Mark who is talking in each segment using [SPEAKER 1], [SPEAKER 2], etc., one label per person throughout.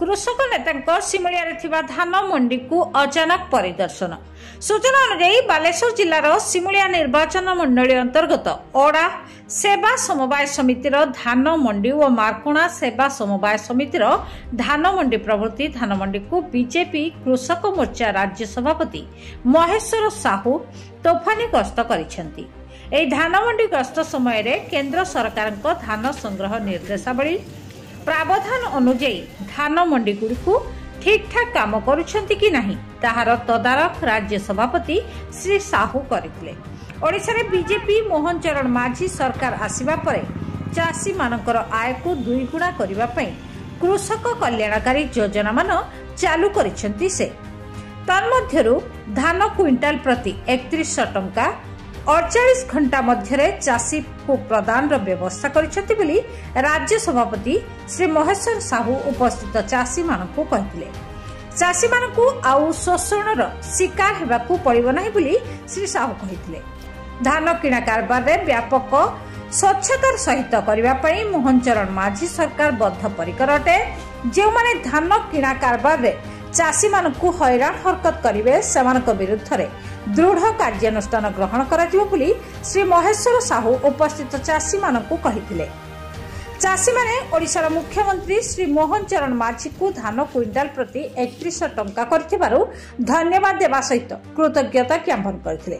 [SPEAKER 1] कृषक नेता सिमुलिया धान मंडी को अचानक परिदर्शन। सूचना अनुसार बालेश्वर जिलार सिमुलिया निर्वाचन मंडली अंतर्गत ओडा सेवा समवाय समितिर धान मंडी और मार्कोणा सेवा समवाय समितिर धान मंडी प्रभृति धान मंडी को बीजेपी कृषक मोर्चा राज्य सभापति महेश्वर साहू तोफानी गस्त करिसेंती। एही धान मंडी गस्त समय रे केंद्र सरकार धान संग्रह निर्देशावली प्रावधान अनुଯାୟୀ धान मंडी गुड़िकु ठीक ठाक काम करुछंती कि नहीं ताहार तदारख राज्य सभापति श्री साहू करथिले। ओडिशा रे बीजेपी मोहन चरण माझी सरकार आसीबा परे चाषी मानकर आय को दुईगुणा करिबा पई कृषक कल्याणकारी योजना मान चालू करिसेंती से। तन्मध्यरु धान क्विंटाल प्रति 3100 टंका 48 घंटा मध्य चाषी को प्रदान व्यवस्था करिसेंती बोली राज्य सभापति श्री महेश्वर साहू उपस्थित चाषी मानकु कहिथिले। चाषी मानकु आउ शोषण शिकार हेबाकु पड़िबो नाही बोली श्री साहू कहिथिले। धान किणा कारबार रे व्यापक स्वच्छतार सहित करिबा पई मोहन चरण माझी सरकार बद्धपरिकर अटे। जे माने धान किणा कारबार रे चाषी मानकु हैरान हरकत करिवे सेमानक विरुद्ध रे दृढ़ कार्यानुष्ठान ग्रहण कराजिबो बोली श्री महेश्वर साहू उपस्थित चाषी मानकु कहिथिले। चाषी माने ओडिशार मुख्यमंत्री श्री मोहन चरण माझी को धान क्विंटाल प्रति 3100 टंका करथिबारु धन्यवाद देवा सहित कृतज्ञता ज्ञापन करथिले।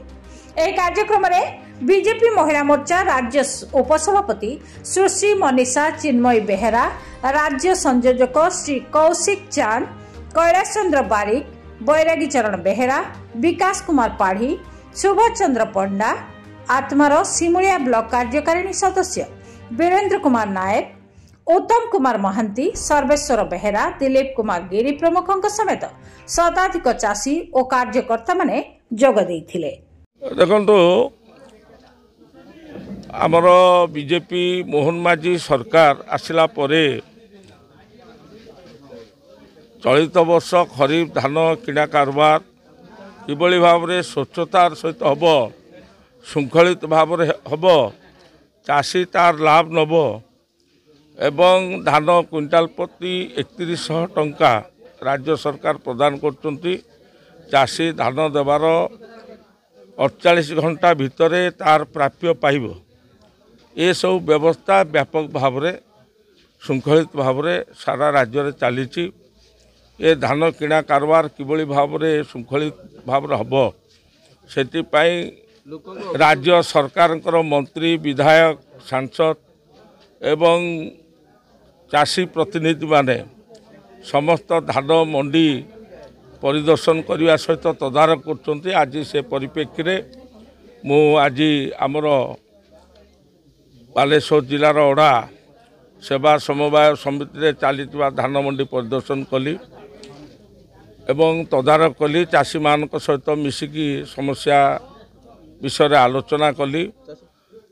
[SPEAKER 1] एही कार्यक्रम रे बीजेपी महिला मोर्चा राज्य उपसभापति सुश्री मनीषा चिन्मयी बेहेरा, राज्य संयोजक श्री कौशिक चांद, कैलाश चंद्र बारिक, बैरागी चरण बेहेरा, विकास कुमार पाढ़ी, सुभाष चंद्र पंडा, आत्मार सिमुलिया ब्लॉक कार्यकारिणी सदस्य वीरेंद्र कुमार नायक, उत्तम कुमार महांती, सर्वेश्वर बेहेरा, दिलीप कुमार गिरी प्रमुखों समेत शताधिक चाषी और कार्यकर्ता माने जोग देइथिले।
[SPEAKER 2] देखंतु आमर बीजेपी मोहन माझी सरकार आसिला परे चलित वर्ष खरीफ धान किणा कारबार किभली भाव में स्वच्छतार सहित हम श्रृंखलित भाव हम चाषी तार लाभ नब एवं धान क्विंटाल प्रति 3100 टंका राज्य सरकार प्रदान करचंती। चाषी धान देवार 48 घंटा भितर तार प्राप्य पाइब ये सब व्यवस्था व्यापक भाव में श्रृंखलित भाव में सारा राज्य चली। ये धान किणा कारबार किभली भाव में श्रृंखलित भाव में हम से राज्य सरकार मंत्री विधायक सांसद एवं चाषी प्रतिनिधि माने समस्त धान मंडी परिदर्शन करने सहित तदारख कर। आज से परिप्रेक्षी में मु आज आमर बालेश्वर जिलार ओडा सेवा समवाय समिति चली धान मंडी परिदर्शन कली एवं तदारख कली। चाषी मान सहित मिसिकी समस्या विषय आलोचना कली।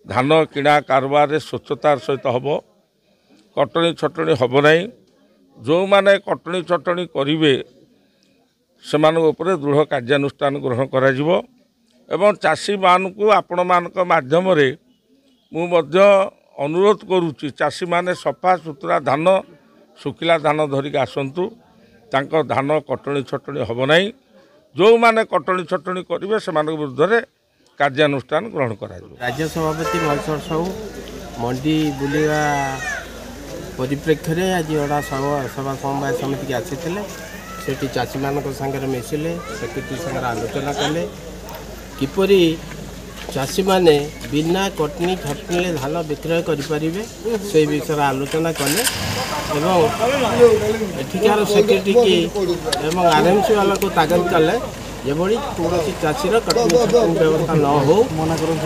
[SPEAKER 2] धान किणा कारबार स्वच्छतार सहित हम कटनी छटनी हम ना जो माने कटनी छटनी करेंगे से दृढ़ कार्यानुष्ठान ग्रहण करा जिवो एवं चाषी मान को आपण मान माध्यम मु अनुरोध करुच्ची चाषी माने सफा सुतरा धान सुखिला धान धरिक आसतु तांको धान कटनी छटनी हम ना जो माने कटनी छटनी करेंगे से विरुद्ध कार्यानुष्ठान ग्रहण करा जिवो।
[SPEAKER 3] राज्य सभापति महेश्वर साहू मंडी बुलिया परिप्रेक्षी में आज ओडा सभा समवाय समिति की आसीथिले। सेठी चाषी मान संगे मिसिले सेक्रेटरी संगे आलोचना कले किपरि चाषी माने बिना कटनी छटनी धान विक्रय करें से विषय आलोचना कले एठिकार सेक्रेटरी की एवं आरएमसी वाला को ताकत कले जेभली कौन चाषीर कटनी छटनी व्यवस्था न हो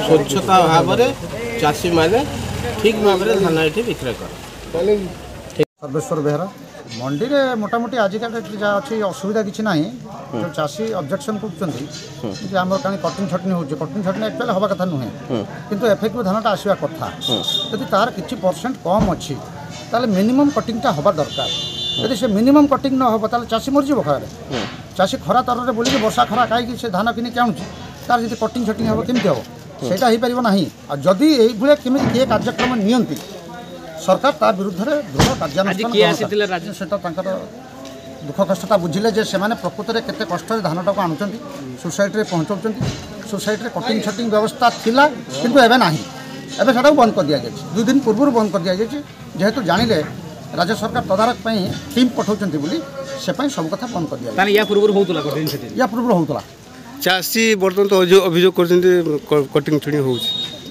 [SPEAKER 3] स्वच्छता भाव में चाषी माने ठीक भाव में धान ये विक्रय कर।
[SPEAKER 4] सर्वेश्वर बेहरा मंडी रे मोटामोटी आजिका डेट जहाँ अच्छी असुविधा किसी ना जो चाषी ऑब्जेक्शन कर आम कहीं कटिंग छटनी हो कटिंग छटनी एक्चुअली हवा कथा नुहे किंतु एफेक्टिव धानटा आसवा कथा यदि तार किसी परसेंट कम अच्छी ताले मिनिमम कटिंगटा हवा दरकार। यदि से मिनिमम कटिंग न हो ताले चाषी मरजी खरारे चाषी खरा तर बोलिए वर्षा खरा खाई से धान किनिक आणुची तार जी कटिंग छटनी हम केमती हम सेटा हो पार ना जदि ये केमी किए कार्यक्रम नियंती सरकार ता विरुद्ध दृढ़ कार्यानुष्ठान दुख कष्टता बुझिले जे से प्रकृत में केते कष्ट धानटा को आणुचंती सोसाइटी में पहुँचाऊँच सोसाइटी में कटिंग छटिंग व्यवस्था थिला किंतु एबे नाही एबे सेटा बंद कर दिया जाए 2 दिन पूर्व बंद कर दिया जाए जेहेतु जानिले राज्य सरकार तदारक टीम पठाउचंती बोली से सब कथा बंद कर दिया
[SPEAKER 5] या पूर्व होता
[SPEAKER 4] या पूर्व होता
[SPEAKER 6] चाषी बर्तमान तो अभियोग कर कटिंग छुणी हो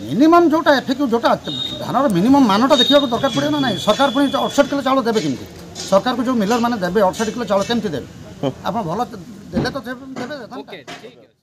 [SPEAKER 4] मिनिमम जोटा एफेक्टिव जोटा धान मिनिमम मानटा देखा दरकार पड़े ना ना सरकार पुणी 68 किलो चाउल देवे केमती सरकार को जो मिलर मैंने देवे 68 किलो चाउल केमती देवे आप भल देले तो देवे।